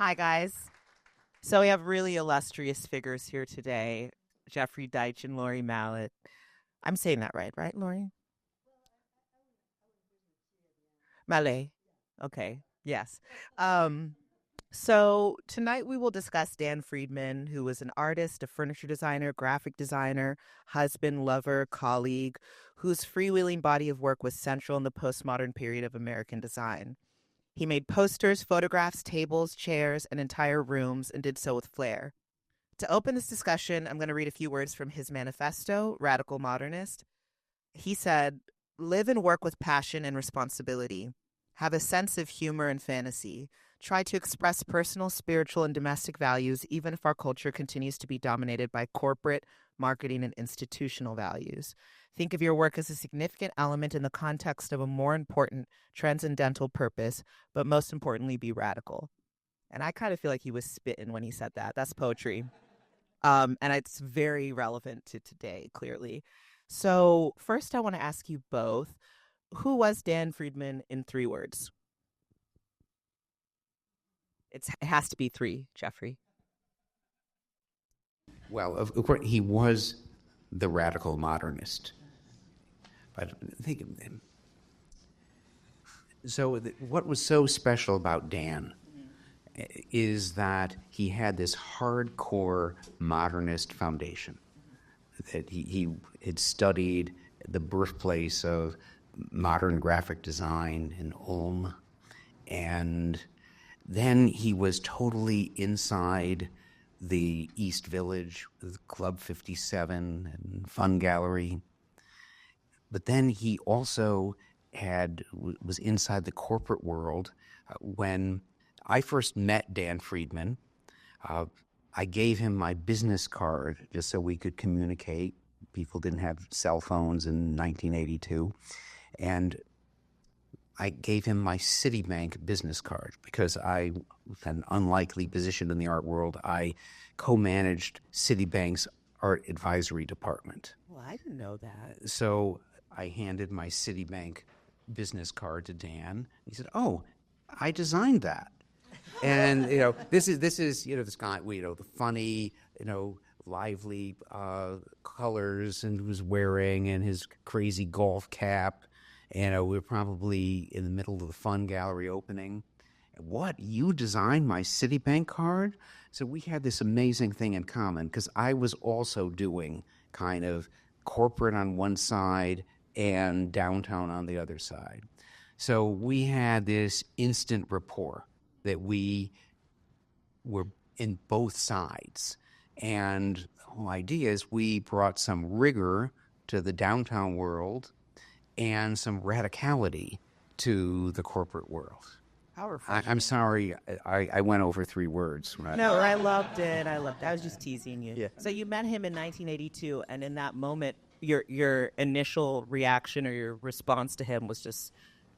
Hi, guys. So we have really illustrious figures here today, Jeffrey Deitch and Laurie Mallet. I'm saying that right, Laurie? Mallet. Okay, yes. Um, so tonight we will discuss Dan Friedman, who was an artist, a furniture designer, graphic designer, husband, lover, colleague, whose freewheeling body of work was central in the postmodern period of American design. He made posters, photographs, tables, chairs, and entire rooms, and did so with flair. To open this discussion, I'm going to read a few words from his manifesto, Radical Modernist. He said, "Live and work with passion and responsibility. Have a sense of humor and fantasy. Try to express personal, spiritual, and domestic values, even if our culture continues to be dominated by corporate, marketing, and institutional values. Think of your work as a significant element in the context of a more important, transcendental purpose, but most importantly, be radical." And I kind of feel like he was spitting when he said that. That's poetry. And it's very relevant to today, clearly. So, first, I want to ask you both, who was Dan Friedman in 3 words? It has to be three, Jeffrey. Well, of course, he was the radical modernist. But think of him. So, what was so special about Dan is that he had this hardcore modernist foundation. That he had studied the birthplace of modern graphic design in Ulm, and then he was totally inside the East Village with Club 57 and Fun Gallery. But then he also was inside the corporate world. When I first met Dan Friedman, I gave him my business card just so we could communicate. People didn't have cell phones in 1982. And I gave him my Citibank business card because I had an unlikely position in the art world. I co-managed Citibank's art advisory department. Well, I didn't know that. So I handed my Citibank business card to Dan. He said, "Oh, I designed that." And this is this guy, the funny, lively colors and was wearing, and his crazy golf cap. And we were probably in the middle of the Fun Gallery opening. "What? You designed my Citibank card?" So we had this amazing thing in common because I was also doing kind of corporate on one side and downtown on the other side. So we had this instant rapport that we were in both sides. And the whole idea is we brought some rigor to the downtown world and some radicality to the corporate world. How refreshing. I'm sorry, I went over 3 words. Right? No, I loved it. I was just teasing you. Yeah. So you met him in 1982, and in that moment, your initial reaction or your response to him was just,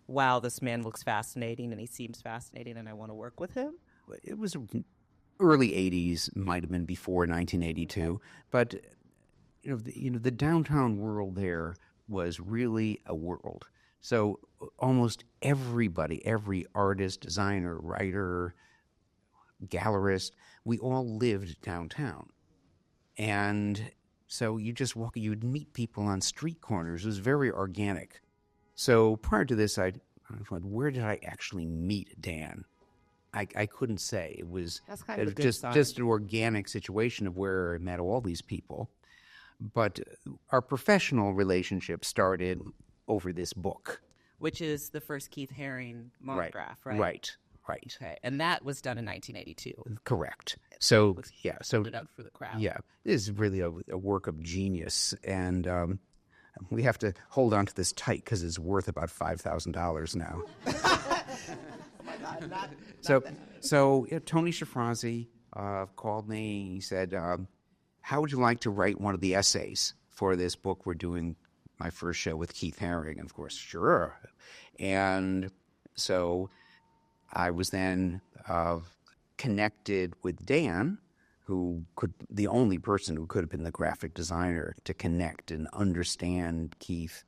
wow, this man looks fascinating, and he seems fascinating, and I want to work with him? It was early 80s, might have been before 1982, but the downtown world there was really a world. So almost everybody, every artist, designer, writer, gallerist, we all lived downtown. And so you'd meet people on street corners. It was very organic. So prior to this, I thought, where did I actually meet Dan? I couldn't say. It was That's kind of a good just sign. just an organic situation of where I met all these people. But our professional relationship started over this book. Which is the first Keith Haring monograph, right? Right. Okay, and that was done in 1982. Correct. So, Put it out for the crowd. Yeah, it is really a work of genius, and we have to hold on to this tight because it's worth about $5,000 now. Oh my God! So Tony Shafrazi called me. He said, "How would you like to write one of the essays for this book we're doing? My first show with Keith Haring." And of course, sure. And so I was then connected with Dan, the only person who could have been the graphic designer to connect and understand Keith.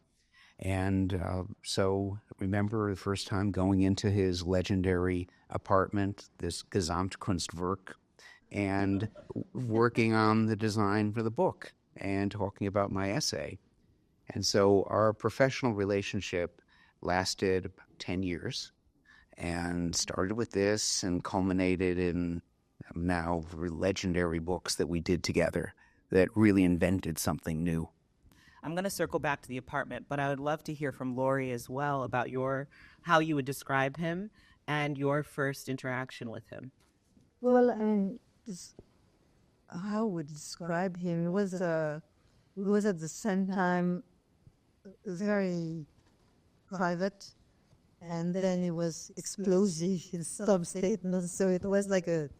And so remember the first time going into his legendary apartment, this Gesamtkunstwerk, and working on the design for the book and talking about my essay. And so our professional relationship lasted about 10 years and started with this and culminated in now legendary books that we did together that really invented something new. I'm going to circle back to the apartment, but I would love to hear from Laurie as well about how you would describe him and your first interaction with him. Well, how would describe him? It was at the same time very private, and then it was explosive in some statements. So it was like a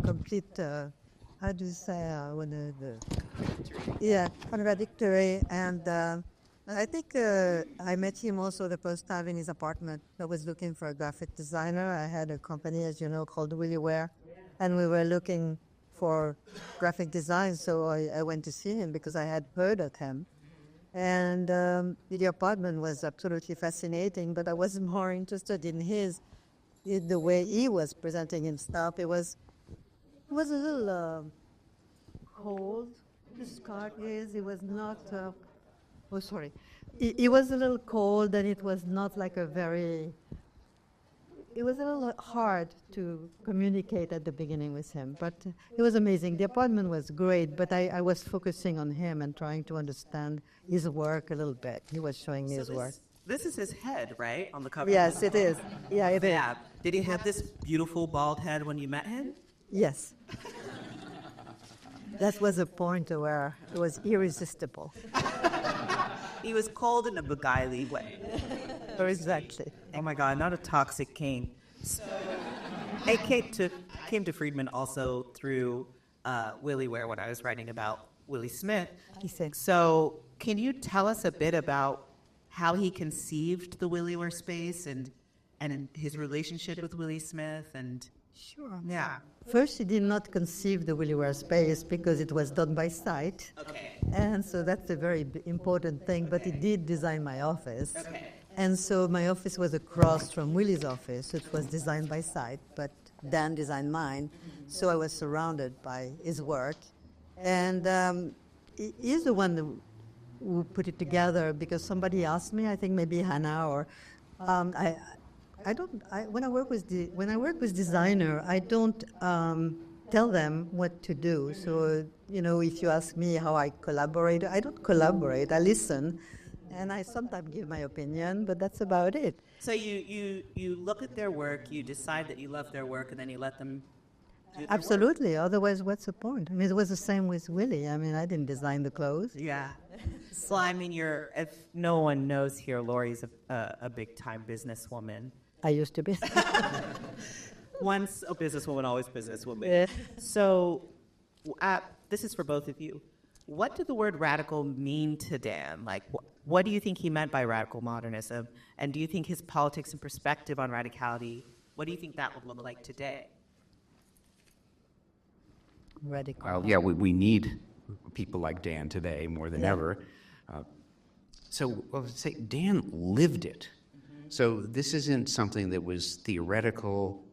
complete, how do you say, contradictory. And I think I met him also the first time in his apartment. I was looking for a graphic designer. I had a company, as you know, called WilliWear, and we were looking for graphic design. So I went to see him because I had heard of him. And the apartment was absolutely fascinating, but I was more interested in the way he was presenting himself. It was a little cold. This card is. It was not. It was a little cold, and it was not like a very. It was a little hard to communicate at the beginning with him, but it was amazing. The apartment was great, but I was focusing on him and trying to understand his work a little bit. He was showing me his work. This is his head, right, on the cover? Yes, it is. Yeah, it is. Did he have this beautiful bald head when you met him? Yes. That was a point where it was irresistible. He was cold in a beguiling way. Exactly. Oh my God, not a toxic king. So, I came to Friedman also through WilliWear when I was writing about Willie Smith. He said. So, can you tell us a bit about how he conceived the WilliWear space and his relationship with Willie Smith and? Sure. Yeah. First, he did not conceive the WilliWear space because it was done by sight. Okay. And so that's a very important thing, but he did design my office. Okay. And so my office was across from Willie's office. It was designed by sight, but Dan designed mine. So I was surrounded by his work. And he's the one who put it together because somebody asked me, I think maybe Hannah or when I work with designer, I don't tell them what to do. So, if you ask me how I collaborate, I don't collaborate. I listen, and I sometimes give my opinion, but that's about it. So you look at their work, you decide that you love their work, and then you let them do their Absolutely. Otherwise, what's the point? I mean, it was the same with Willie. I mean, I didn't design the clothes. Yeah. So, I mean, if no one knows here, Laurie's a big-time businesswoman. I used to be. Once a businesswoman, always businesswoman. Yeah. So, this is for both of you. What did the word radical mean to Dan? Like, what do you think he meant by radical modernism? And do you think his politics and perspective on radicality, what do you think that would look like today? Radical. Well, yeah, we need people like Dan today more than ever. So I'll say Dan lived it. So this isn't something that was theoretical.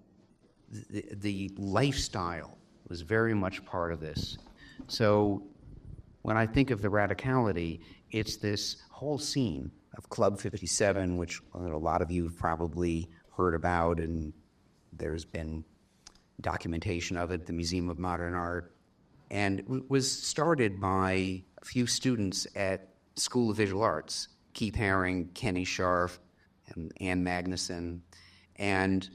The lifestyle was very much part of this. So when I think of the radicality, it's this whole scene of Club 57, which a lot of you have probably heard about, and there's been documentation of it at the Museum of Modern Art, and it was started by a few students at School of Visual Arts, Keith Haring, Kenny Scharf, and Ann Magnuson, and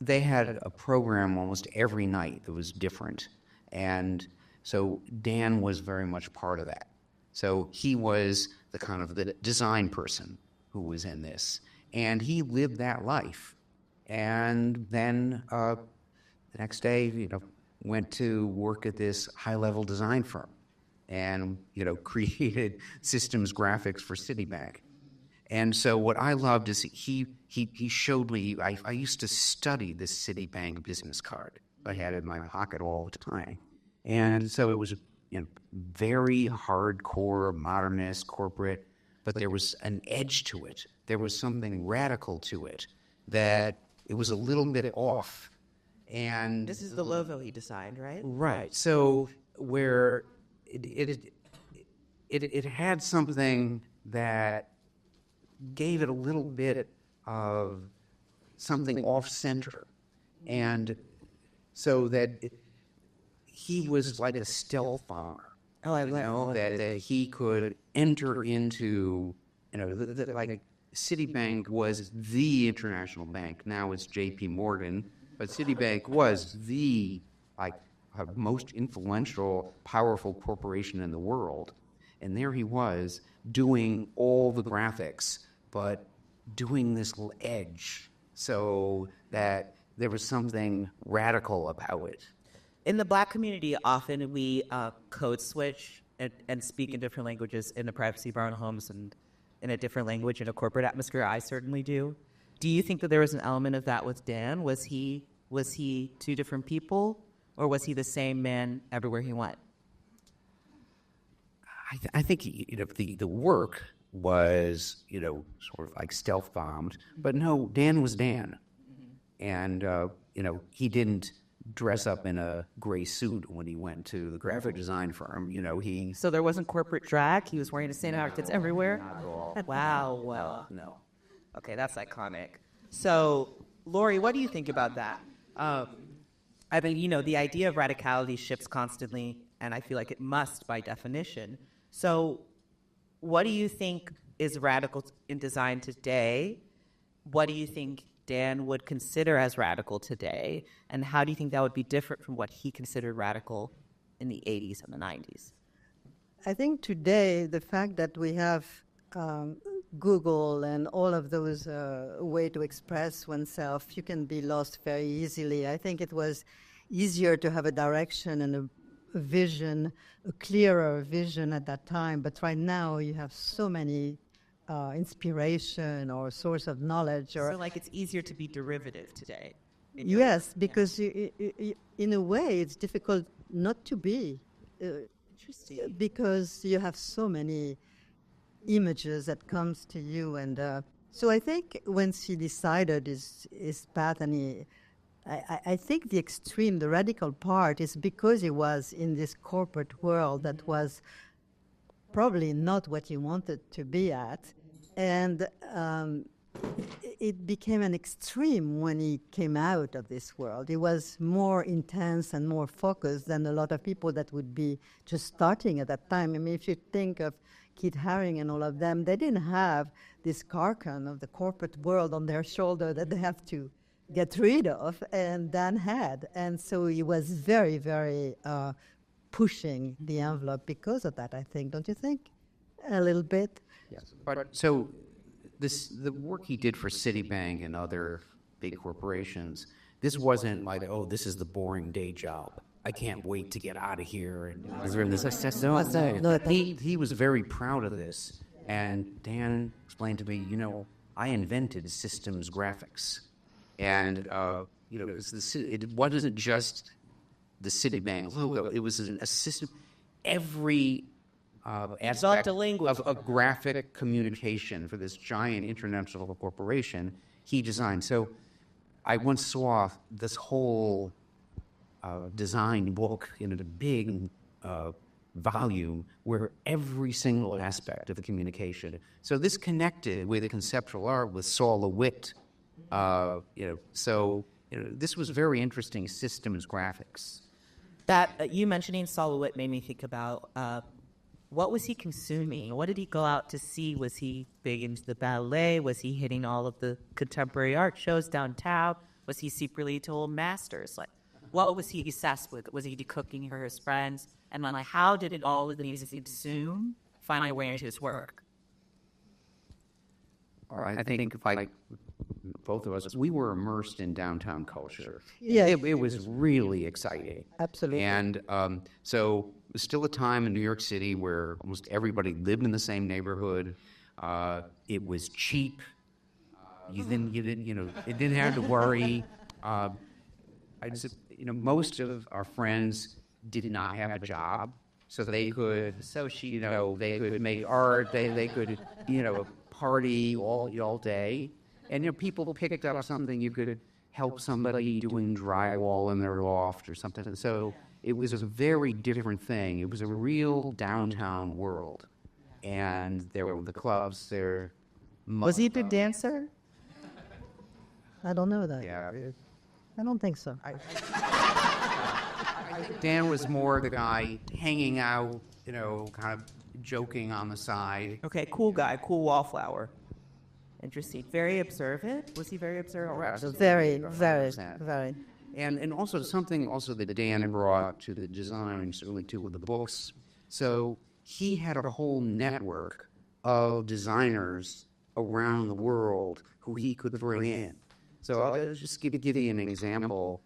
they had a program almost every night that was different. And so Dan was very much part of that. So he was the kind of the design person who was in this, and he lived that life. And then the next day, went to work at this high-level design firm and, created systems graphics for Citibank. And so what I loved is he showed me, I used to study this Citibank business card. I had it in my pocket all the time. And so it was very hardcore, modernist, corporate. but there was an edge to it. There was something radical to it that it was a little bit off. And This is the logo he designed, right? right. So where it had something that gave it a little bit of something off-center. And so that he was like a stealth bomber. Oh, I love That he could enter into, like Citibank was the international bank. Now it's J.P. Morgan, but Citibank was the most influential, powerful corporation in the world. And there he was doing all the graphics, but doing this little edge so that there was something radical about it. In the Black community, often we code switch and speak in different languages in the privacy of our own homes and in a different language in a corporate atmosphere. I certainly do. Do you think that there was an element of that with Dan? Was he two different people, or was he the same man everywhere he went? I think the work was sort of like stealth bombed, but no, Dan was Dan, and he didn't dress up in a gray suit when he went to the graphic design firm. So there wasn't corporate drag. He was wearing the same outfits everywhere. Not at all. Wow. Well, No. okay, that's iconic. So, Laurie, what do you think about that? I mean, the idea of radicality shifts constantly, and I feel like it must by definition. So, what do you think is radical in design today? What do you think Dan would consider as radical today? And how do you think that would be different from what he considered radical in the 80s and the 90s? I think today the fact that we have Google and all of those way to express oneself, you can be lost very easily. I think it was easier to have a direction and a vision, a clearer vision at that time. But right now you have so many inspiration or source of knowledge. So it's easier to be derivative today. Yes, because in a way it's difficult not to be. Interesting. Because you have so many images that comes to you, and so I think when he decided his path, and I think the extreme, the radical part is because he was in this corporate world that was probably not what he wanted to be at, and it became an extreme when he came out of this world. It was more intense and more focused than a lot of people that would be just starting at that time. I mean, if you think of Kit Haring and all of them, they didn't have this carcan of the corporate world on their shoulder that they have to get rid of, and Dan had. And so he was very, very pushing the envelope because of that, I think. Don't you think? A little bit? Yes. But so the work he did for Citibank and other big corporations, this wasn't like, oh, this is the boring day job. I can't wait to get out of here. He was very proud of this. And Dan explained to me, I invented systems graphics. And, it wasn't just the Citibank logo. It was a system. Every aspect of graphic communication for this giant international corporation he designed. So I once saw this whole design book in a big volume where every single aspect of the communication. So this connected with the conceptual art with Saul LeWitt. This was very interesting systems graphics. That you mentioning Saul LeWitt made me think about what was he consuming? What did he go out to see? Was he big into the ballet? Was he hitting all of the contemporary art shows downtown? Was he secretly to old masters? What was he obsessed with? Was he cooking for his friends? And how did it all that he consumed find a way into his work? All right, I think both of us, we were immersed in downtown culture. Yeah, it was really exciting. Absolutely. And so it was still a time in New York City where almost everybody lived in the same neighborhood. It was cheap. You didn't have to worry. Most of our friends did not have a job. so they could associate, they could make art, they could, party all day. And, people picked up something, you could help somebody doing drywall in their loft or something. So it was a very different thing. It was a real downtown world. And there were the clubs there. Was he a good dancer? I don't know that. Yeah. I don't think so. Dan was more the guy hanging out, kind of joking on the side. Okay, cool guy, cool wallflower. Interesting. Very observant. Was he very observant? Very, very, very. And also something that Dan brought to the design, certainly too, with the books. So he had a whole network of designers around the world who he could bring in. So I'll just give you an example.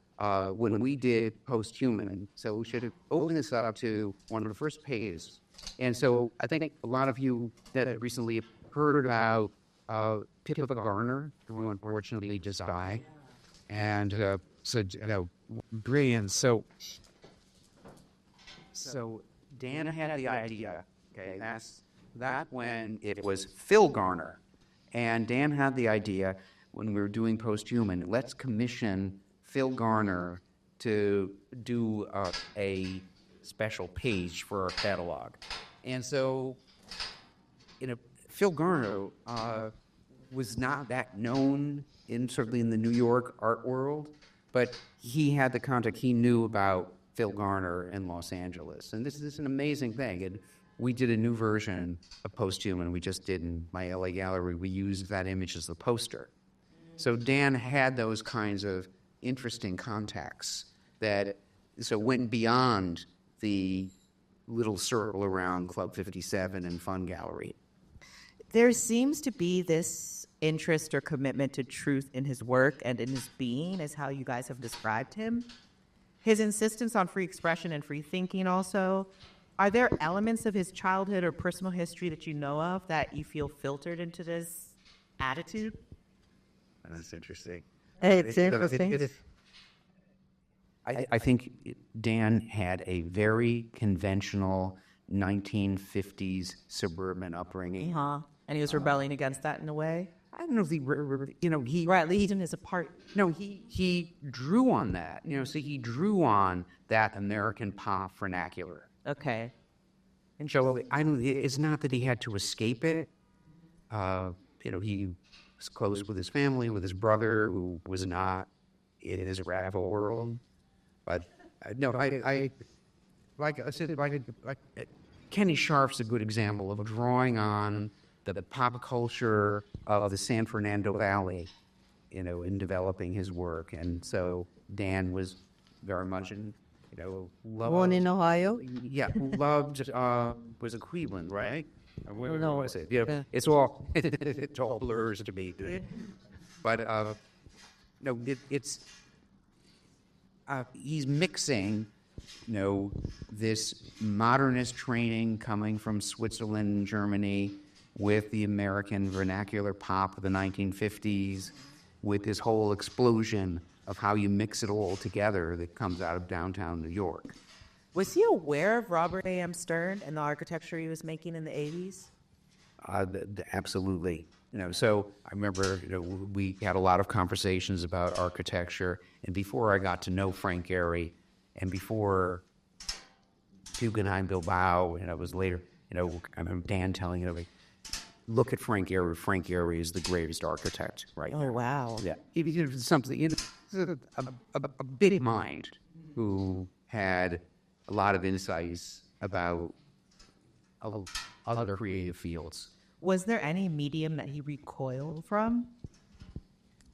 When we did Post-Human, so we should open this up to one of the first pages. And so I think a lot of you that recently have heard about Pippa Garner, who unfortunately just died. And brilliant. So Dan had the idea, okay, that when it was Phil Garner. And Dan had the idea when we were doing Post-Human, let's commission Phil Garner to do a special page for our catalog. And so, Phil Garner was not that known certainly in the New York art world, but he had the contact. He knew about Phil Garner in Los Angeles. And this is an amazing thing. And we did a new version of Post-Human. We just did in my LA gallery. We used that image as the poster. So Dan had those kinds of interesting contacts that went beyond the little circle around Club 57 and Fun Gallery. There seems to be this interest or commitment to truth in his work and in his being, is how you guys have described him. His insistence on free expression and free thinking also. Are there elements of his childhood or personal history that you know of that you feel filtered into this attitude? That's interesting. It's interesting. I think Dan had a very conventional 1950s suburban upbringing. And he was rebelling against that in a way? I don't know if he Right, leading as a part. No, he drew on that. So he drew on that American pop vernacular. Okay. And so it's not that he had to escape it. He was close with his family, with his brother, who was not in his radical world. But no, I like I said, Kenny Sharp's a good example of drawing on the pop culture of the San Fernando Valley, in developing his work. And so Dan was very much loved. Born in Ohio? Yeah, loved, was it Cleveland, right? Where No. was it? Yeah. It's all blurs to me. But, no, it's, he's mixing, this modernist training coming from Switzerland and Germany with the American vernacular pop of the 1950s, with this whole explosion of how you mix it all together that comes out of downtown New York. Was he aware of Robert A.M. Stern and the architecture he was making in the 80s? Absolutely. So I remember, we had a lot of conversations about architecture, and before I got to know Frank Gehry, and before Guggenheim Bilbao, and I was later, I remember Dan telling everybody, look at Frank Gehry. Frank Gehry is the greatest architect right now. Oh, wow. Yeah. He was something, a big mind who had a lot of insights about other creative fields. Was there any medium that he recoiled from?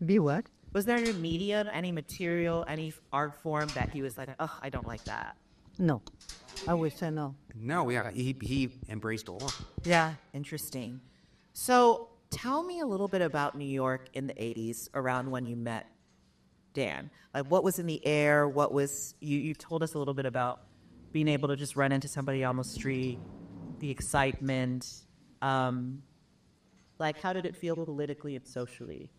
Be what? Was there any medium, any material, any art form that he was like, oh, I don't like that? No. I would say no. No, yeah, he embraced all. Yeah, interesting. So tell me a little bit about New York in the 80s, around when you met Dan. Like, what was in the air? What was, you told us a little bit about being able to just run into somebody on the street, the excitement. Like, how did it feel politically and socially?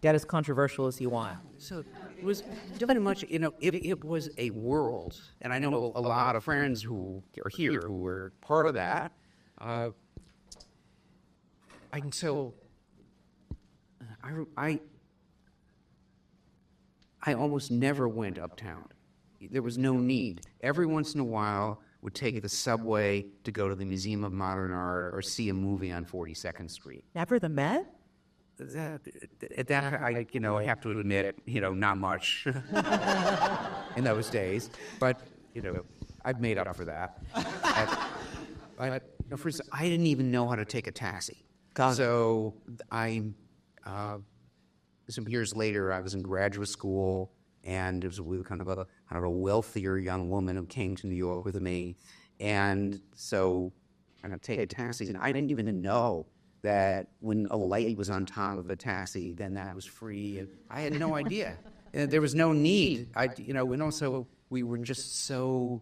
Get as controversial as you want. So it was very much, it was a world. And I know a lot of friends who are here who were part of that. I almost never went uptown. There was no need. Every once in a while, would take the subway to go to the Museum of Modern Art or see a movie on 42nd Street. Never the Met? I have to admit, not much in those days. But, I've made up for that. For instance, I didn't even know how to take a taxi. So some years later, I was in graduate school, and it was with kind of a wealthier young woman who came to New York with me. And so I'm going to take a taxi, and I didn't even know that when a light was on top of a taxi, then that was free. And I had no idea. And there was no need. And also we were just so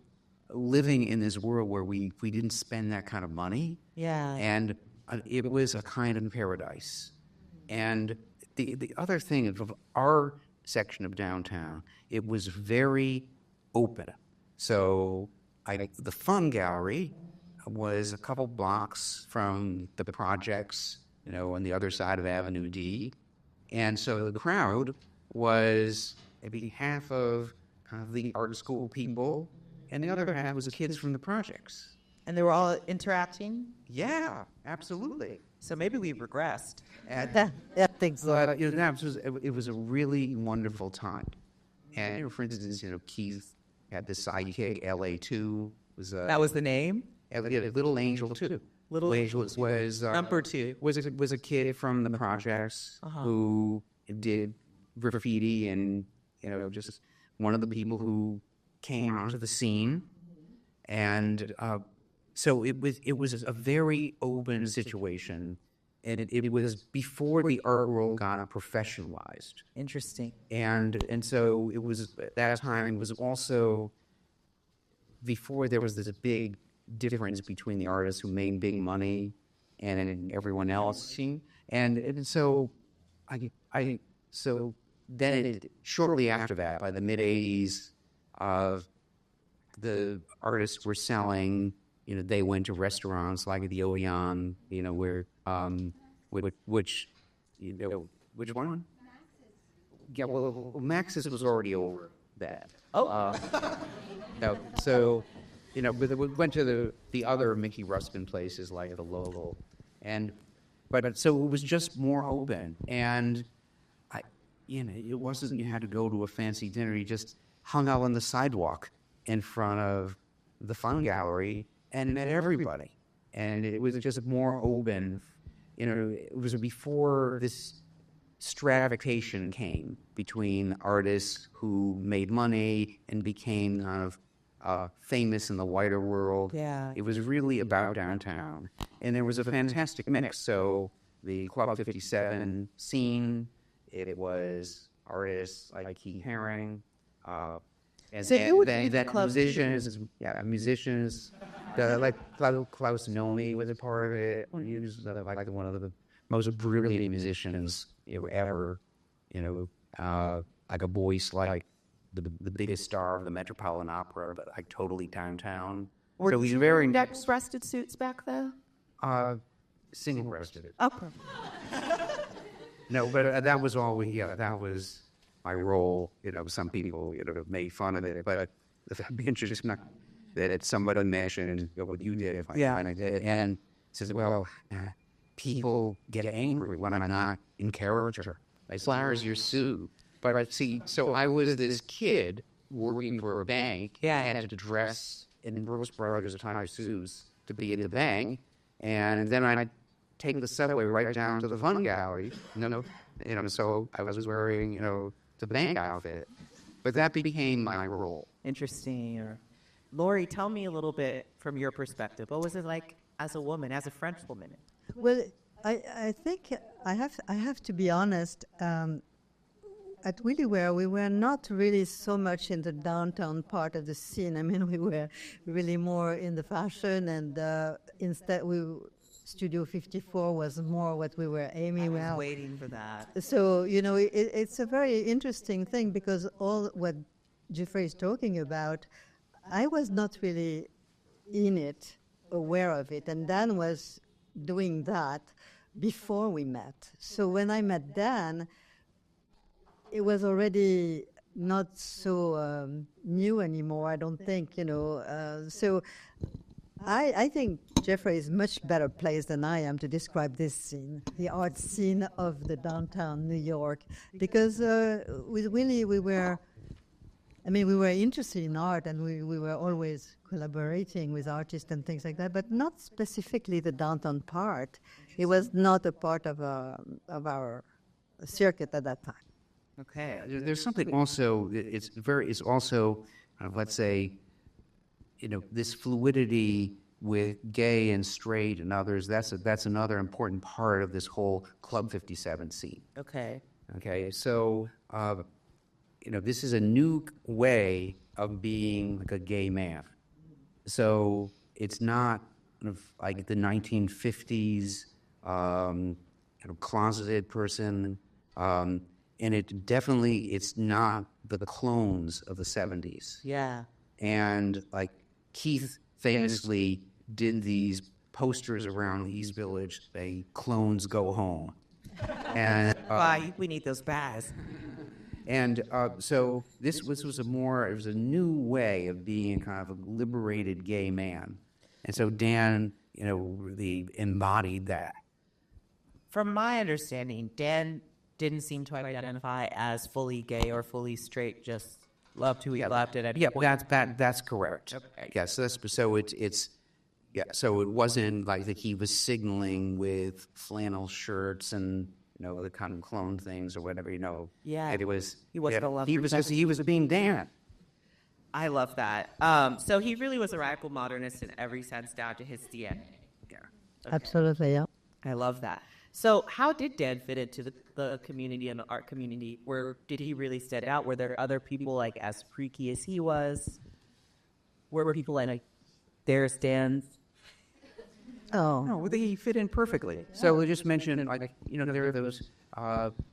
living in this world where we didn't spend that kind of money. Yeah. And it was a kind of paradise. And the other thing of our section of downtown, it was very open. So the Fun Gallery was a couple blocks from the projects, on the other side of Avenue D. And so the crowd was maybe half of the art school people, and the other half was the kids from the projects. And they were all interacting? Yeah, absolutely. So maybe we've regressed. Yeah, I think so. It was a really wonderful time. And for instance, Keith had this sidekick, LA2. That was the name? Little Angel 2. Little Angel was number 2. Was a kid from the projects who did graffiti, and just one of the people who came onto the scene, and so it was a very open situation, and it was before the art world got professionalized. Interesting. And so it was at that time. It was also before there was this big difference between the artists who made big money and everyone else. And so then shortly after that, by the mid '80s, the artists were selling. They went to restaurants like the Odeon, where which one? Yeah, well, Max's was already over that. No, so. But we went to the other Mickey Ruskin places like the Local, but so it was just more open, and it wasn't you had to go to a fancy dinner. You just hung out on the sidewalk in front of the Fun Gallery and met everybody, and it was just more open. It was before this stratification came between artists who made money and became kind of famous in the wider world. Yeah. It was really about downtown. And there was a fantastic mix. So the Club 57 scene, it was artists like Keith Haring, musicians, like Klaus Nomi was a part of it. He was like one of the most brilliant musicians ever, like a voice like the biggest star of the Metropolitan Opera, but like totally downtown. Were so he's very neck-breasted suits back then? Single-breasted. Okay. No, but that was all that was my role. Some people made fun of it, but it'd be interesting that somebody mentioned what you did if I did, and says, well, people get angry when I'm not in character. As far as your suit. But see, so I was this kid working for a bank. Yeah. I had to dress in Brooks Brothers tie suits to be at the bank, and then I'd take the subway right down to the Fun Gallery. So I was wearing the bank outfit, but that became my role. Interesting. Laurie, tell me a little bit from your perspective. What was it like as a woman, as a French woman? Well, I think I have to be honest. At WilliWear, we were not really so much in the downtown part of the scene. I mean, we were really more in the fashion, and instead we Studio 54 was more what we were aiming I was at. waiting for that. So, it's a very interesting thing because all what Jeffrey is talking about, I was not really in it, aware of it. And Dan was doing that before we met. So when I met Dan, it was already not so new anymore, I don't think, so I think Jeffrey is much better placed than I am to describe this scene, the art scene of the downtown New York, because with Willie we were interested in art, and we were always collaborating with artists and things like that, but not specifically the downtown part. It was not a part of our circuit at that time. Okay. There's something also. It's also, let's say, this fluidity with gay and straight and others. That's another important part of this whole Club 57 scene. Okay. Okay, so this is a new way of being like a gay man. So it's not kind of like the 1950s closeted person. And it's not the clones of the 70s. Yeah. And like Keith famously did these posters around the East Village, say, "Clones go home." And We need those bags. and so this was a new way of being kind of a liberated gay man. And so Dan, really embodied that. From my understanding, Dan didn't seem to identify as fully gay or fully straight, just loved who he loved it. Yeah, well, that's correct. Okay. Yes, so it wasn't like that he was signaling with flannel shirts and the kind of clone things or whatever. Yeah. It was He wasn't a lover. he was being Dan. I love that. So he really was a radical modernist in every sense, down to his DNA. Yeah. Okay. Absolutely, yeah. I love that. So how did Dan fit into the community and the art community? Did he really stand out? Were there other people like as freaky as he was? Were people like, there's Dan? Oh, No, he fit in perfectly. So we just mentioned, there are those,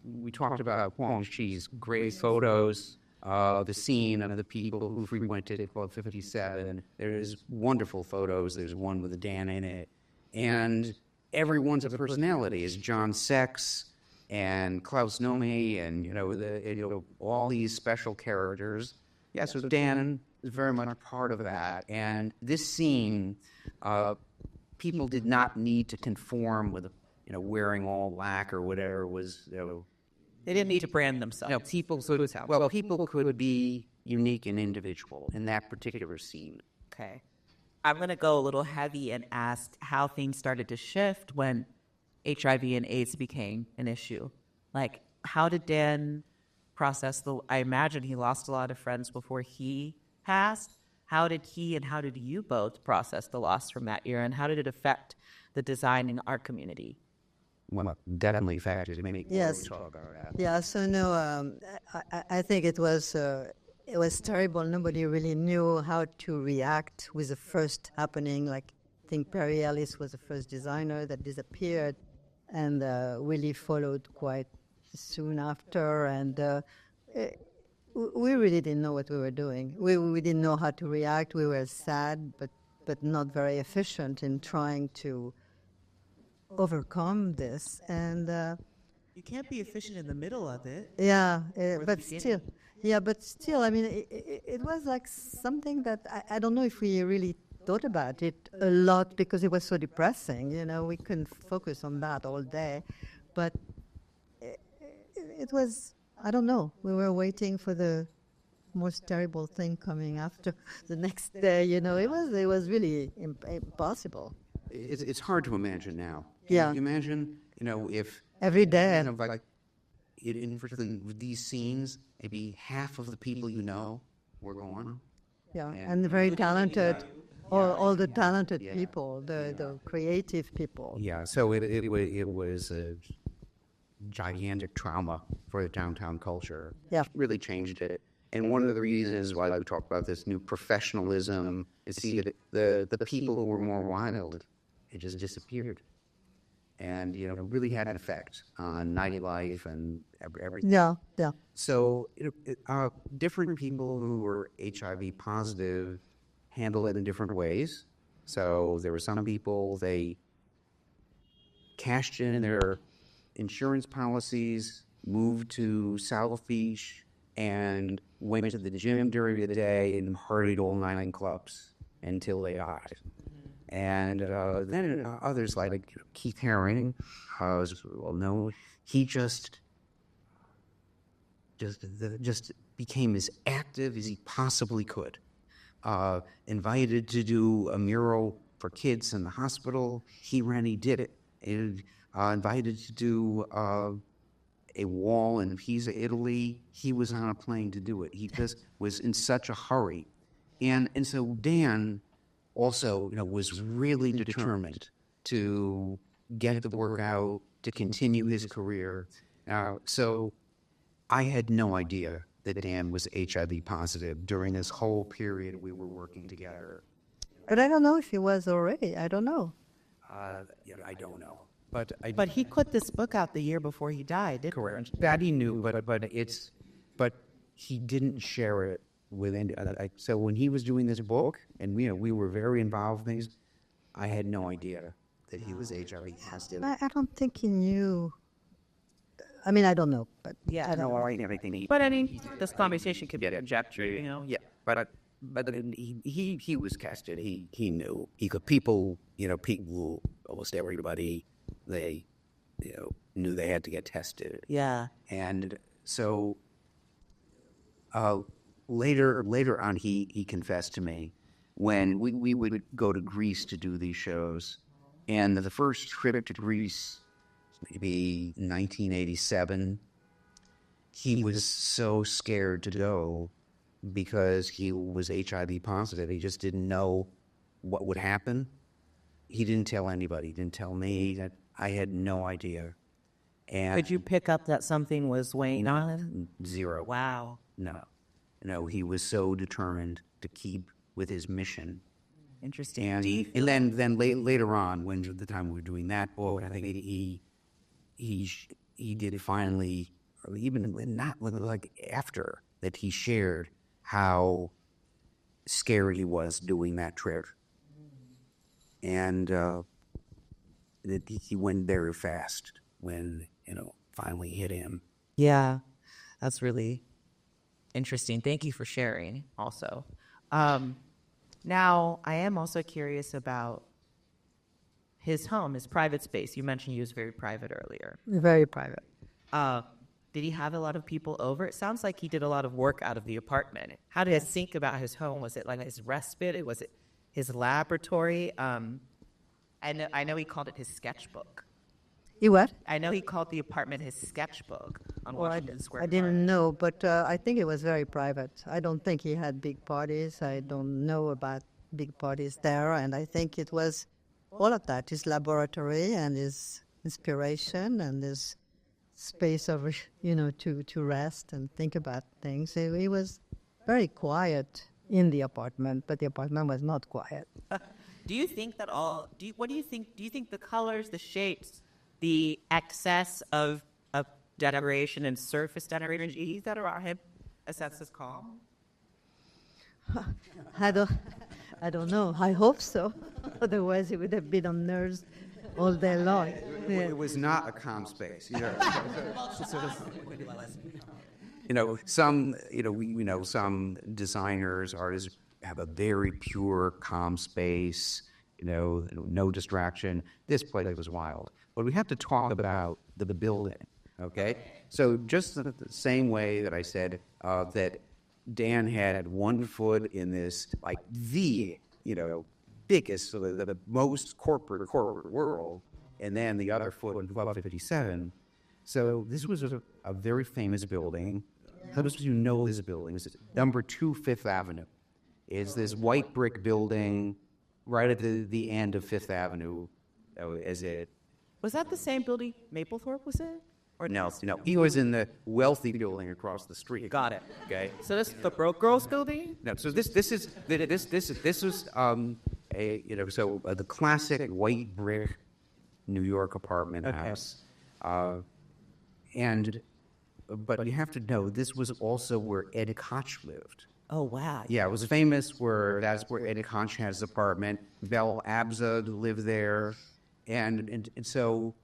we talked about Huang Xi's great photos, the scene and the people who frequented Club 57. There's wonderful photos. There's one with Dan in it. And everyone's a personality. Is John Sex and Klaus Nomi and, all these special characters. Yeah, so Dan is very much part of that. And this scene, people did not need to conform with, wearing all black or whatever was, They didn't need to brand themselves. people could be unique and individual in that particular scene. Okay. I'm going to go a little heavy and ask how things started to shift when HIV and AIDS became an issue. Like, how did Dan process I imagine he lost a lot of friends before he passed. How did he and how did you both process the loss from that era, and how did it affect the design and art community? Well, definitely factors. Maybe yes. talk about that. Yeah, so no, I think it was terrible. Nobody really knew how to react with the first happening. Like, I think Perry Ellis was the first designer that disappeared, and Willie followed quite soon after. And we really didn't know what we were doing. We didn't know how to react. We were sad, but not very efficient in trying to overcome this. And You can't be efficient in the middle of it. yeah, the but beginning. still. Yeah, but still, I mean, it was like something that I don't know if we really thought about it a lot because it was so depressing. We couldn't focus on that all day. But it was, I don't know, we were waiting for the most terrible thing coming after the next day. It was really impossible. It's hard to imagine now. Yeah. Can you imagine, if Every day. like in these scenes, maybe half of the people were gone. Yeah, And- and very talented. All the talented people, the creative people. Yeah, so it was a gigantic trauma for the downtown culture. Yeah. It really changed it. And one of the reasons why we talk about this new professionalism is see that the people who were more wild, it just disappeared. and really had an effect on nightlife and everything. Yeah, yeah. So different people who were HIV positive handle it in different ways. So there were some people, they cashed in their insurance policies, moved to South Beach, and went to the gym during the day and partied all night in clubs until they died. And then others like Keith Haring, was well known. He just became as active as he possibly could. Invited to do a mural for kids in the hospital, he did it. Invited to do a wall in Pisa, Italy, he was on a plane to do it. He just was in such a hurry. And so Dan also, was really determined to get the work out, to continue his career. So I had no idea that Dan was HIV positive during this whole period we were working together. But I don't know if he was already. I don't know. I don't know. But he put this book out the year before he died, didn't he? Correct. That he knew, but he didn't share it with any. So when he was doing this book, and we were very involved in these, I had no idea that he was HIV positive. I don't think he knew. I mean, I don't know, but Yeah. I don't know. Everything. But I mean, this conversation could be conjecture, Yeah. But he was casted. He knew. People almost everybody, they knew they had to get tested. Yeah. And so later on, he confessed to me when we would go to Greece to do these shows, and the first trip to Greece, maybe 1987, he was so scared to go because he was HIV positive. He just didn't know what would happen. He didn't tell anybody. He didn't tell me. That I had no idea. And Could you pick up that something was weighing on him? zero. Wow. No, he was so determined to keep with his mission. Interesting. And then later on, when the time we were doing that book, I think he did it finally, or even not like after that, he shared how scared he was doing that trip, and that he went very fast when finally hit him. Yeah, that's really interesting. Thank you for sharing also. Now, I am also curious about his home, his private space. You mentioned he was very private earlier. Very private. Did he have a lot of people over? It sounds like he did a lot of work out of the apartment. How did he think about his home? Was it like his respite? Was it his laboratory? I know he called it his sketchbook. You what? I know he called the apartment his sketchbook on Well, Washington Square I Park. didn't know, but I think it was very private. I don't think he had big parties. I don't know about big parties there, and I think it was all of that, his laboratory and his inspiration and his space of, to rest and think about things. He was very quiet in the apartment, but the apartment was not quiet. Do you think that what do you think? Do you think the colors, the shapes, the excess of decoration and surface decoration, do you think that around him a sense of calm? I don't know. I hope so. Otherwise, he would have been on nerves all day long. Yeah. It was not a calm space. Some designers, artists have a very pure, calm space. No distraction. This place was wild. But we have to talk about the building. Okay, so just the same way that I said that Dan had one foot in this, like the biggest, the most corporate world, and then the other foot in Club 57. So this was a very famous building. Those of you know this building. This is number 2 Fifth Avenue. It's this white brick building right at the end of Fifth Avenue. Was that the same building Maplethorpe was in? Or No, he was in the wealthy building across the street. Got it. Okay. So this is the broke girls building? No, so this was the classic white brick New York apartment house. But you have to know, this was also where Ed Koch lived. Oh, wow. Yeah, it was famous where that's where Ed Koch had his apartment. Belle Abzug lived there. And so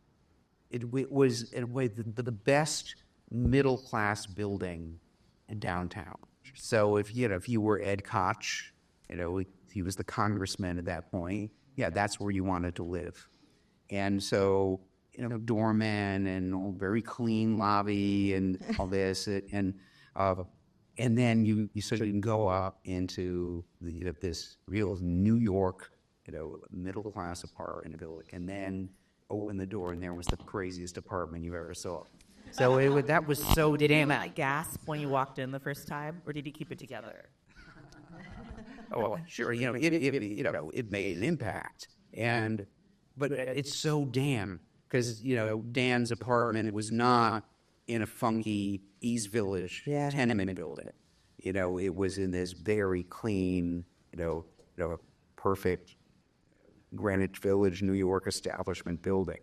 it was, in a way, the best middle-class building in downtown. So if you were Ed Koch, he was the congressman at that point, yeah, that's where you wanted to live. And so, doorman and very clean lobby and all this, and then you can go up into this real New York, middle class apartment building, and then open the door, and there was the craziest apartment you ever saw. So that was so. Did anyone gasp when you walked in the first time, or did you keep it together? Oh, sure. It made an impact, but it's so Dan, because Dan's apartment was not in a funky East Village tenement building. It was in this very clean, perfect Greenwich Village, New York establishment building.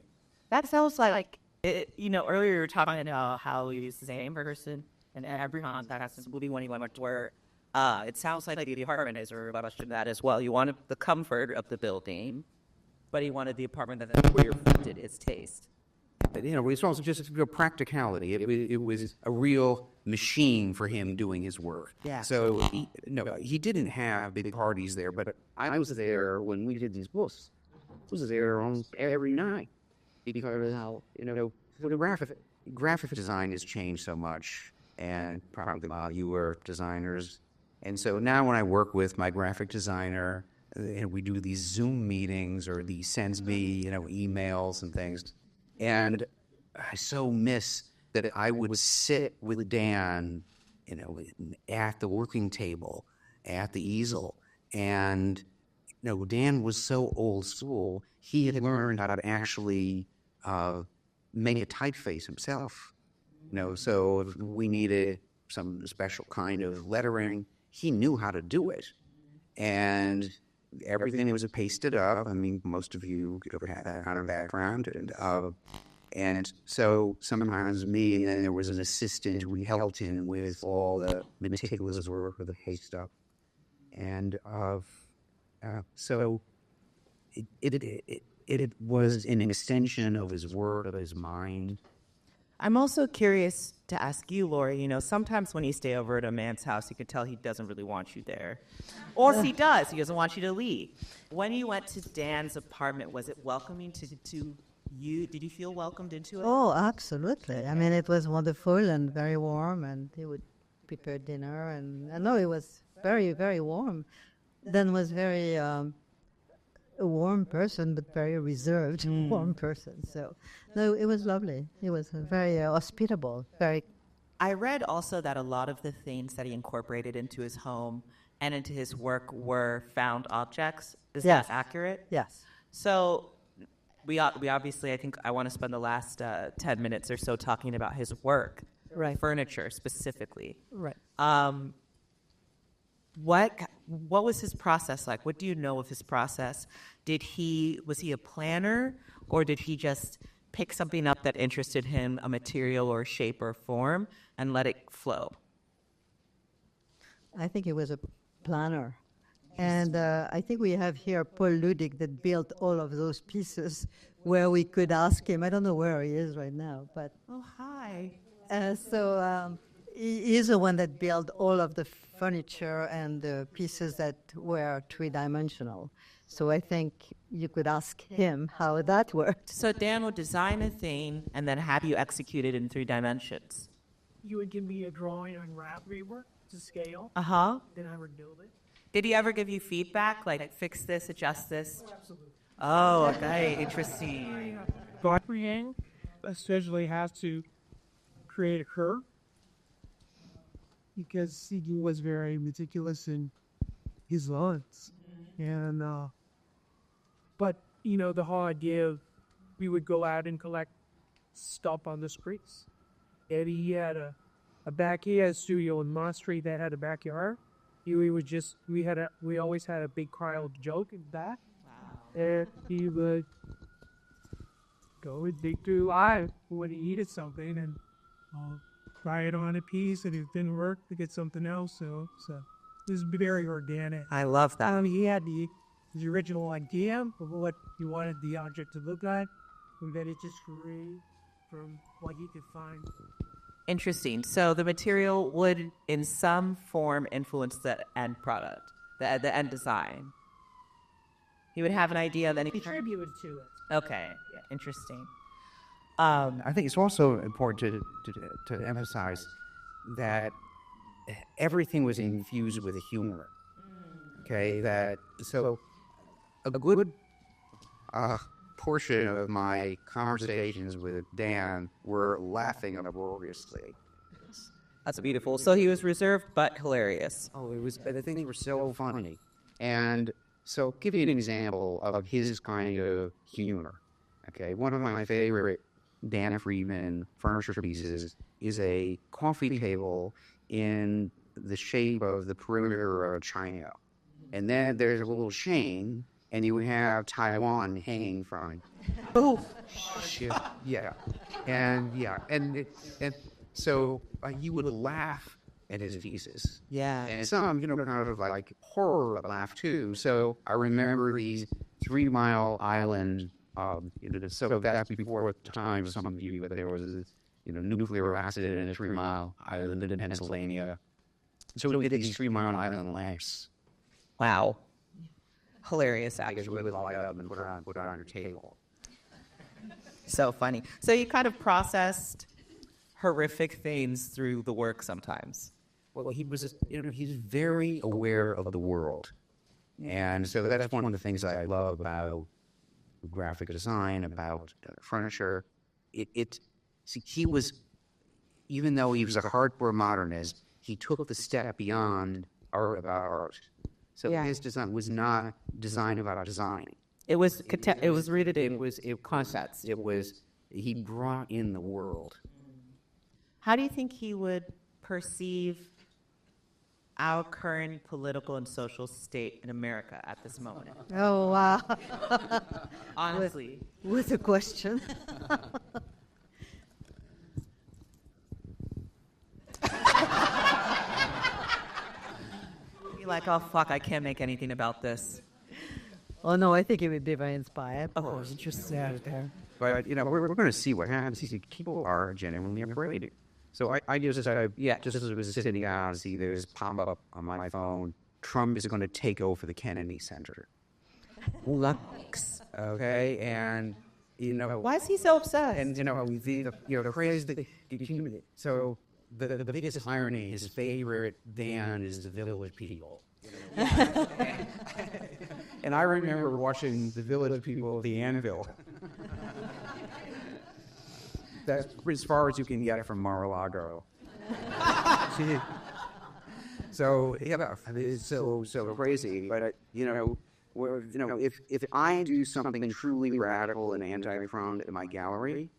That sounds like it, earlier you were talking about how you use the same person and everyone that has this movie when you went to where it sounds like the apartment is a reflection of that as well. You wanted the comfort of the building, but he wanted the apartment that reflected his taste. It was also just practicality. It was a real machine for him doing his work. Yeah. So he didn't have big parties there, but I was there when we did these books. I was there almost every night because how graphic design has changed so much, and probably you were designers, and so now when I work with my graphic designer, and we do these Zoom meetings or he sends me emails and things. And I so miss that I would sit with Dan, at the working table, at the easel. And, Dan was so old school, he had learned how to actually make a typeface himself. So if we needed some special kind of lettering, he knew how to do it. And everything was pasted up. I mean, most of you ever had that kind of background. And so sometimes me and there was an assistant, we helped him with all the meticulous work of the paste up. And so it was an extension of his work, of his mind. I'm also curious to ask you, Laurie, sometimes when you stay over at a man's house, you can tell he doesn't really want you there. Or if he does, he doesn't want you to leave. When you went to Dan's apartment, was it welcoming to you? Did you feel welcomed into it? Oh, absolutely. I mean, it was wonderful and very warm, and he would prepare dinner. And I know it was very, very warm. Dan was very a warm person, but very reserved, warm person. So, no, it was lovely. He was very hospitable, very. I read also that a lot of the things that he incorporated into his home and into his work were found objects. Is that accurate? Yes. So we obviously, I think I want to spend the last 10 minutes or so talking about his work, right? Furniture specifically, right? What was his process like? What do you know of his process? Was he a planner, or did he just pick something up that interested him, a material or shape or form, and let it flow? I think he was a planner. And I think we have here Paul Ludig that built all of those pieces where we could ask him. I don't know where he is right now, but... Oh, hi. He is the one that built all of the furniture and the pieces that were three-dimensional. So I think you could ask him how that worked. So Dan would design a thing and then have you execute it in 3 dimensions. You would give me a drawing on graph paper to scale. Uh-huh. Then I would build it. Did he ever give you feedback, like fix this, adjust this? Oh, absolutely. Oh, okay, interesting. Godfrey especially has to create a curve because he was very meticulous in his lines. And, but, the whole idea of we would go out and collect stuff on the streets. And he had a studio in Monastery that had a backyard. We always had a big crowd joke in that. Wow. And he would go and dig through live when he needed something and try it on a piece, and if it didn't work, to get something else. So this is very organic. I love that. He had his original idea of what he wanted the object to look like, and then it just grew from what he could find. Interesting. So the material would, in some form, influence the end product, the end design. He would have an idea, then he Contributed to it. Okay, interesting. I think it's also important to emphasize that everything was infused with humor. Okay, so a good portion of my conversations with Dan were laughing uproariously. That's beautiful. So he was reserved but hilarious. Oh, the things were so funny. And so, give you an example of his kind of humor. Okay, one of my favorite Dan Friedman furniture pieces is a coffee table in the shape of the perimeter of China. And then there's a little chain, and you have Taiwan hanging from it. Oh, shit. Yeah. And so you would laugh at his pieces. Yeah. And some, kind of like horror laugh too. So I remember these 3 Mile Island, so back before the time of some of you, but there was this, nuclear accident in a 3 Mile Island in Pennsylvania. So we did these 3 Mile Island lamps. Wow. Hilarious, I guess actually. we would light up and put it on your table. So funny. So you kind of processed horrific things through the work sometimes. Well, he's very aware of the world. And so that's one of the things I love about graphic design, about furniture. He was, even though he was a hardcore modernist, he took the step beyond art about art. So his design was not design about design. It was rooted in concepts. He brought in the world. How do you think he would perceive our current political and social state in America at this moment? Oh, wow. Honestly. With a question. Be like, oh, fuck, I can't make anything about this. Oh, no, I think it would be very inspired. Oh, interesting. But, we're going to see what happens. People are genuinely afraid. So I just was sitting down and see this pop up on my phone. Trump is going to take over the Kennedy Center. Lux. Okay, and Why is he so obsessed? and the phrase that so the biggest irony, his favorite band is the Village People. And I remember watching the Village People of the Anvil. That's as far as you can get from Mar-a-Lago. So it's so crazy. But if I do something truly radical and anti-front in my gallery,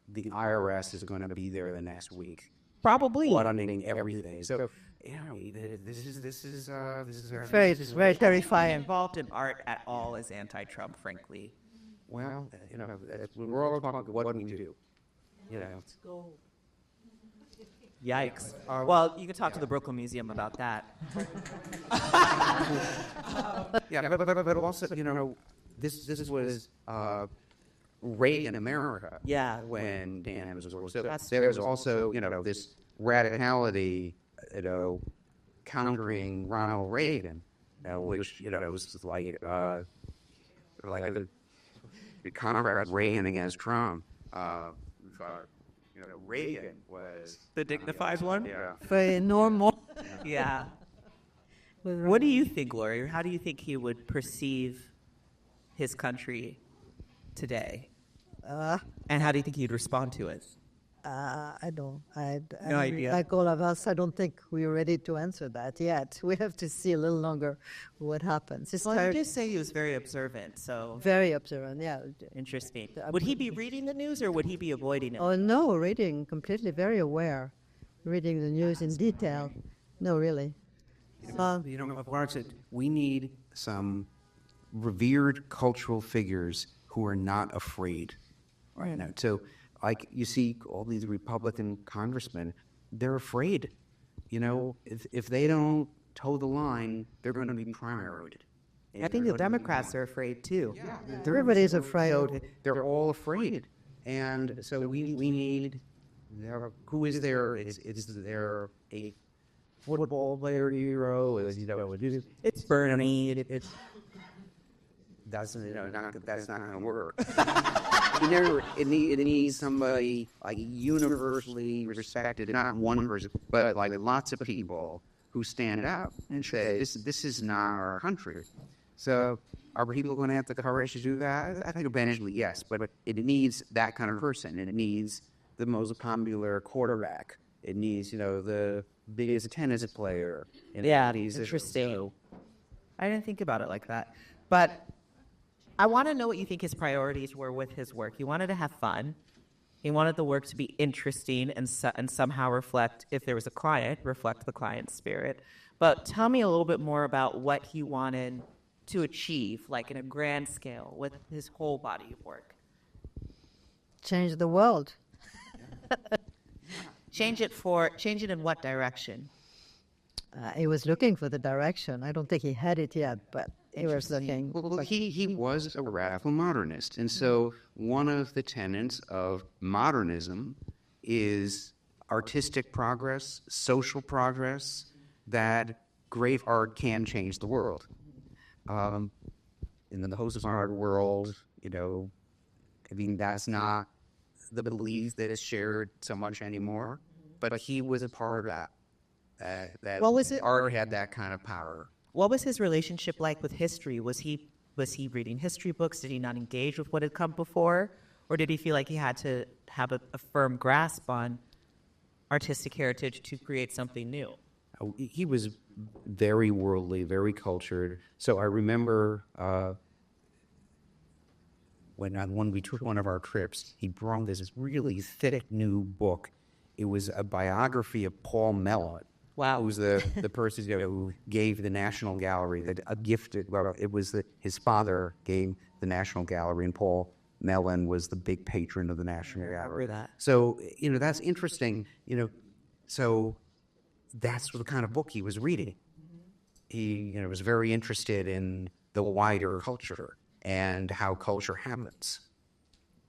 the IRS is going to be there the next week. Probably. Auditing everything. So this is Very terrifying. Involved in art at all is anti-Trump, frankly. well, we're all talking about what we do. Yikes. Well, you can talk to the Brooklyn Museum about that. Yeah, but also, this was Reagan America. Yeah. When Dan was so That's there was also, this radicality, countering Ronald Reagan, which, was like the contrast Reagan against Trump. Reagan was The dignified one? Yeah. Very normal. Yeah. What do you think, Laurie? How do you think he would perceive his country today? And how do you think he'd respond to it? I don't. No idea. Like all of us, I don't think we're ready to answer that yet. We have to see a little longer what happens. It's Well, you did say he was very observant, so very observant, yeah. interesting. Would he be reading the news or would he be avoiding it? Oh, no, reading, completely very aware. Reading the news in detail. No, really. Of course, we need some revered cultural figures who are not afraid. Right. Now, so, like, you see all these Republican congressmen, they're afraid. If they don't toe the line, they're going to be primaried. I think the Democrats are afraid too. Everybody's afraid. So they're all afraid. And so we need, who is there? Is there a football player hero? It's Bernie. That's not going to work. It needs somebody like universally respected, not one person, but like lots of people who stand up and say, this is not our country. So are people going to have the courage to do that? I think eventually, yes, but it needs that kind of person, and it needs the most popular quarterback. It needs, the biggest tennis player. Yeah, interesting. I didn't think about it like that. But I want to know what you think his priorities were with his work. He wanted to have fun. He wanted the work to be interesting and somehow reflect, if there was a client, reflect the client's spirit. But tell me a little bit more about what he wanted to achieve, like in a grand scale, with his whole body of work. Change the world. Change it in what direction? He was looking for the direction. I don't think he had it yet, but he was looking. Well, he was a radical modernist. And so one of the tenets of modernism is artistic progress, social progress, that great art can change the world. In the post-art world, that's not the belief that is shared so much anymore. But he was a part of that. That what was it? Art had that kind of power. What was his relationship like with history? Was he reading history books? Did he not engage with what had come before? Or did he feel like he had to have a firm grasp on artistic heritage to create something new? He was very worldly, very cultured. So I remember when we took one of our trips, he brought this really thick new book. It was a biography of Paul Mallet. Wow. Who's the person who gave the National Gallery a gifted. Well, it was his father gave the National Gallery, and Paul Mallet was the big patron of the National Gallery. That. So that's interesting. So that's the kind of book he was reading. He was very interested in the wider culture and how culture happens.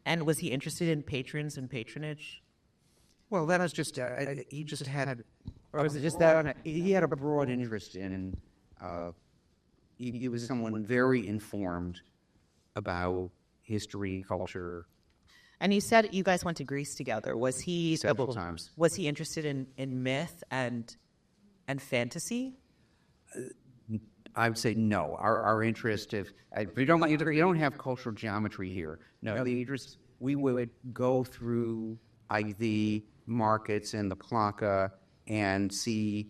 And was he interested in patrons and patronage? Well, that was just he just had, or was it just that he had a broad interest in. He was someone very informed about history, culture. And you said you guys went to Greece together. Was he several times? Was he interested in myth and fantasy? I would say no. Our interest, if you don't have cultural geometry here. No, the interest, we would go through the markets and the placa and see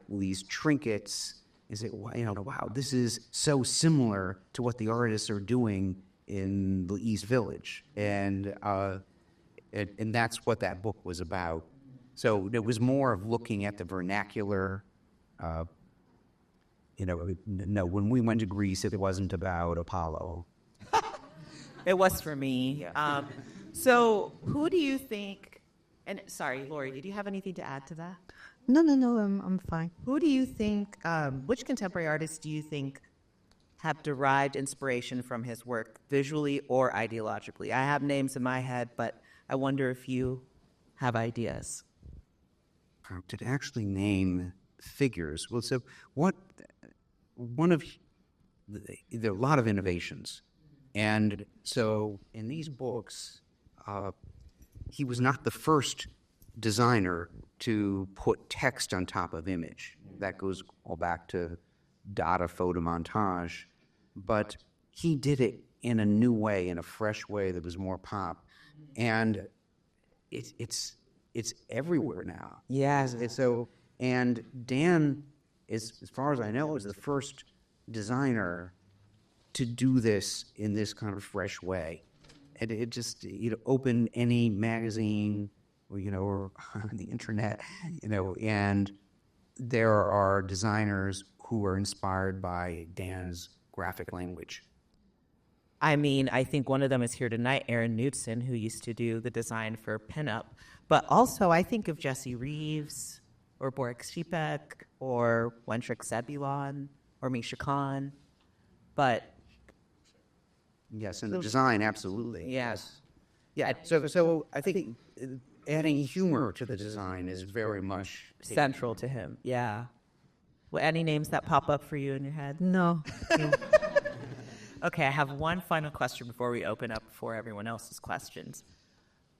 these trinkets and say, wow, this is so similar to what the artists are doing in the East Village, and that's what that book was about. So it was more of looking at the vernacular. No, when we went to Greece, it wasn't about Apollo. It was for me. So who do you think? And sorry, Laurie, did you have anything to add to that? No, I'm fine. Who do you think? Which contemporary artists do you think have derived inspiration from his work, visually or ideologically? I have names in my head, but I wonder if you have ideas. To actually name figures. Well, so there are a lot of innovations. And so in these books, he was not the first designer to put text on top of image. That goes all back to Dada photo montage. But he did it in a new way, in a fresh way that was more pop. And it's everywhere now. Yes. And Dan is, as far as I know, is the first designer to do this in this kind of fresh way. And it just, open any magazine, or on the internet, and there are designers who are inspired by Dan's graphic language. I mean, I think one of them is here tonight, Aaron Knudsen, who used to do the design for Pinup. But also, I think of Jesse Reeves or Borek Shipek or Wendrick Zebulon or Misha Khan. But Yes, and the design, absolutely. yes. Yeah, so I think adding humor to the design is very much Central to him, yeah. Well, any names that pop up for you in your head? No. Okay, I have one final question before we open up for everyone else's questions.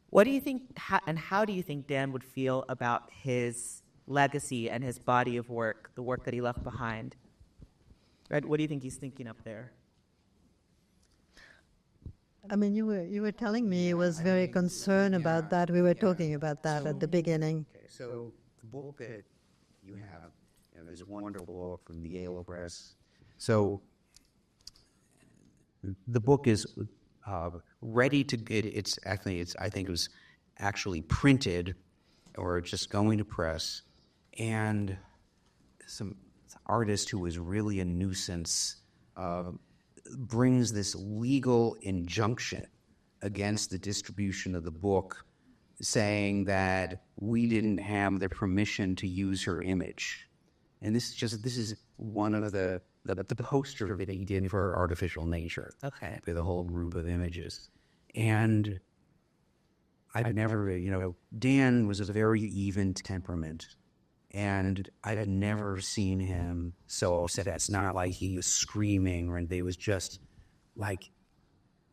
What do you think, and how do you think Dan would feel about his legacy and his body of work, the work that he left behind? Right? What do you think he's thinking up there? I mean, you were telling me he was very concerned about that. We were talking about that at the beginning. Okay, so the book that you have, there's a wonderful book from the Yale Press. So the book is ready to get. I think it was actually printed, or just going to press, and some artist who was really a nuisance brings this legal injunction against the distribution of the book, saying that we didn't have the permission to use her image. And this is one of the poster that he did for Artificial Nature. Okay. With a whole group of images. And I've never, Dan was a very even temperament. And I had never seen him so upset. It's not like he was screaming, or it was just like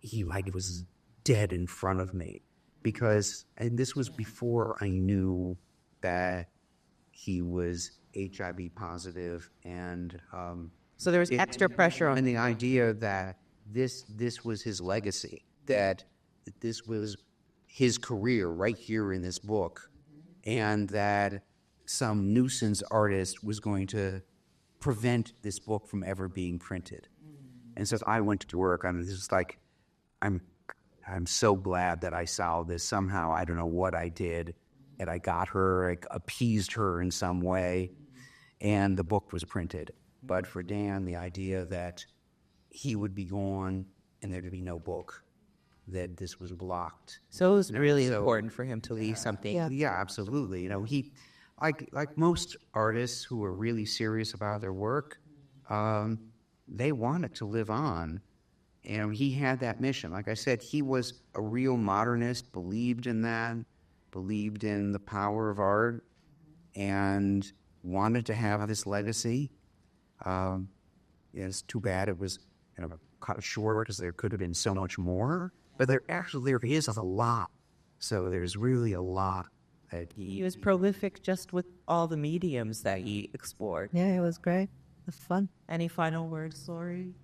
he was dead in front of me. And this was before I knew that he was HIV positive, and So there was extra pressure on and the idea that this was his legacy, that this was his career right here in this book, and that some nuisance artist was going to prevent this book from ever being printed. And so I went to work. I'm just like, I'm so glad that I solved this. Somehow, I don't know what I did, and I got her, I appeased her in some way, and the book was printed. But for Dan, the idea that he would be gone and there'd be no book, that this was blocked. So it was really important for him to leave something. Yeah, absolutely. He, like most artists who are really serious about their work, they want it to live on. And he had that mission. Like I said, he was a real modernist, believed in that, believed in the power of art, and wanted to have this legacy. It's too bad it was cut short, because there could have been so much more. But there is a lot. So there's really a lot. He was prolific just with all the mediums that he explored. Yeah, it was great. It was fun. Any final words, Laurie?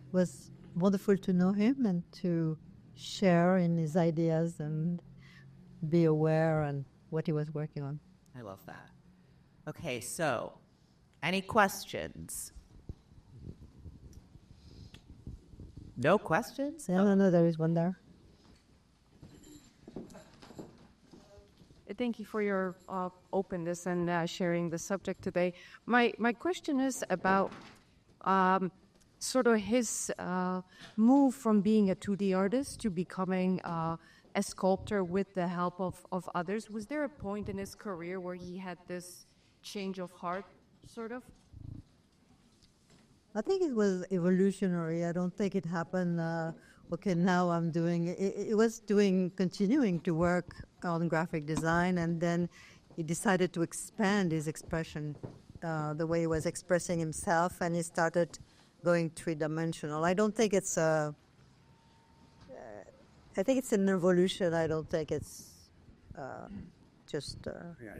It was wonderful to know him and to share in his ideas and be aware on what he was working on. I love that. Okay, so any questions? No questions? No, there is one there. Thank you for your openness and sharing the subject today. My question is about sort of his move from being a 2D artist to becoming a sculptor with the help of others. Was there a point in his career where he had this change of heart, sort of? I think it was evolutionary. I don't think it happened, okay, now I'm doing, it was continuing to work on graphic design, and then he decided to expand his expression, the way he was expressing himself, and he started going three-dimensional. I don't think it's I think it's an evolution. I don't think it's just...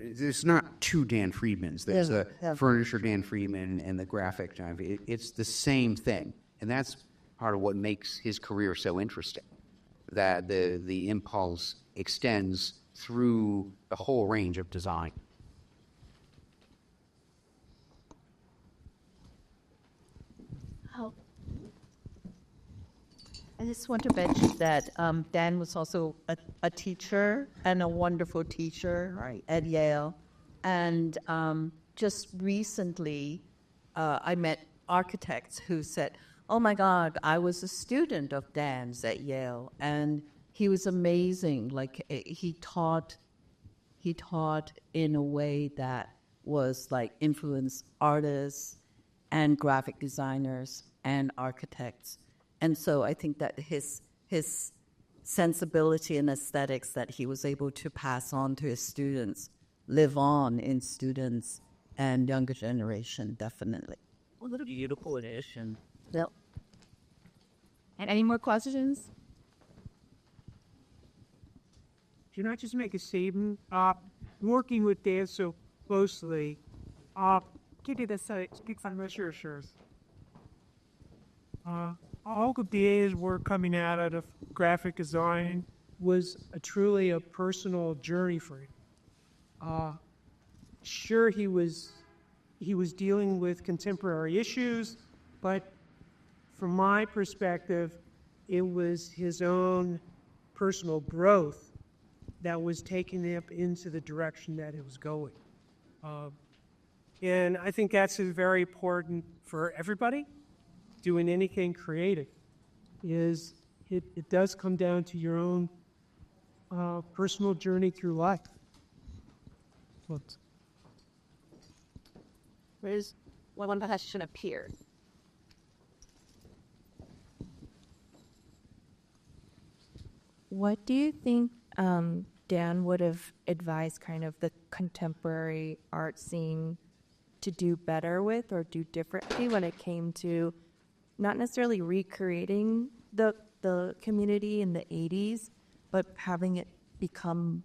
There's not two Dan Friedmans. There's the furniture Dan Friedman and the graphic Dan Friedman. It's the same thing. And that's part of what makes his career so interesting, that the impulse extends through the whole range of design. I just want to mention that Dan was also a teacher, and a wonderful teacher at Yale. And just recently, I met architects who said, oh my God, I was a student of Dan's at Yale, and he was amazing. Like he taught in a way that was like influenced artists and graphic designers and architects. And so I think that his sensibility and aesthetics that he was able to pass on to his students live on in students and younger generation, definitely. What a beautiful addition. Yep. And any more questions? Can I just make a statement? Working with Dan so closely, sure. All of the days work coming out of graphic design was truly a personal journey for him. Sure, he was dealing with contemporary issues, but from my perspective, it was his own personal growth that was taking him into the direction that it was going. And I think that's very important for everybody doing anything creative, is it does come down to your own personal journey through life. Where's one question appeared? What do you think Dan would have advised kind of the contemporary art scene to do better with or do differently when it came to not necessarily recreating the community in the 80s, but having it become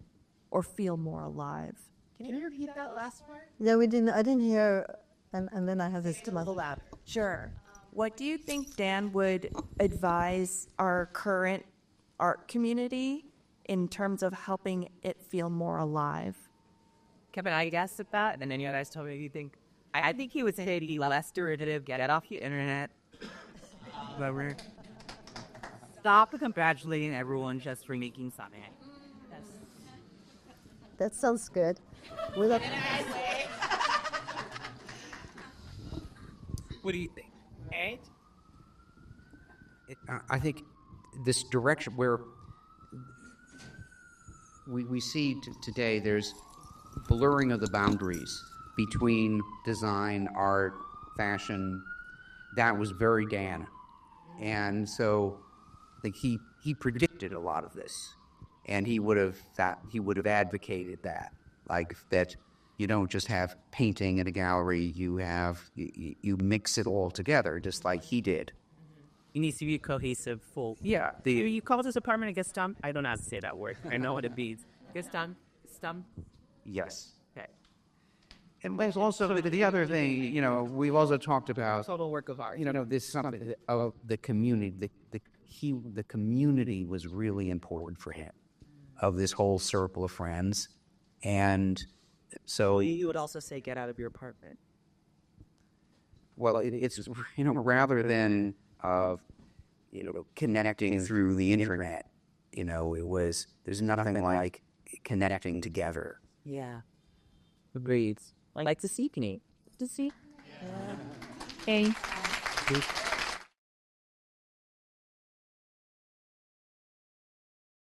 or feel more alive? Can you repeat that last part? Yeah, we didn't. I didn't hear, and then I have this to my Collab. Sure. What do you think Dan would advise our current art community in terms of helping it feel more alive? Kevin, I guessed at that, and then you guys told me you think. I think he would say be less derivative, get it off your internet. Stop congratulating everyone just for making something. That sounds good. What do you think? Ed? I think this direction where we see today, there's blurring of the boundaries between design, art, fashion. That was very Dan. And so I think he predicted a lot of this. And he would have advocated that. Like that you don't just have painting in a gallery, you mix it all together, just like he did. It needs to be cohesive, full. Yeah. You call this apartment a gestam? I don't know how to say that word. I know what it means. Gestam? Stum? Yes. Okay. And there's also the other thing, we've also talked about Total work of art. this something of the community. The community was really important for him, of this whole circle of friends, and so You would also say get out of your apartment. well, it's rather than connecting through the internet, there's nothing like connecting together. Yeah. Agreed. Like to see, Kenny. To see? Hey.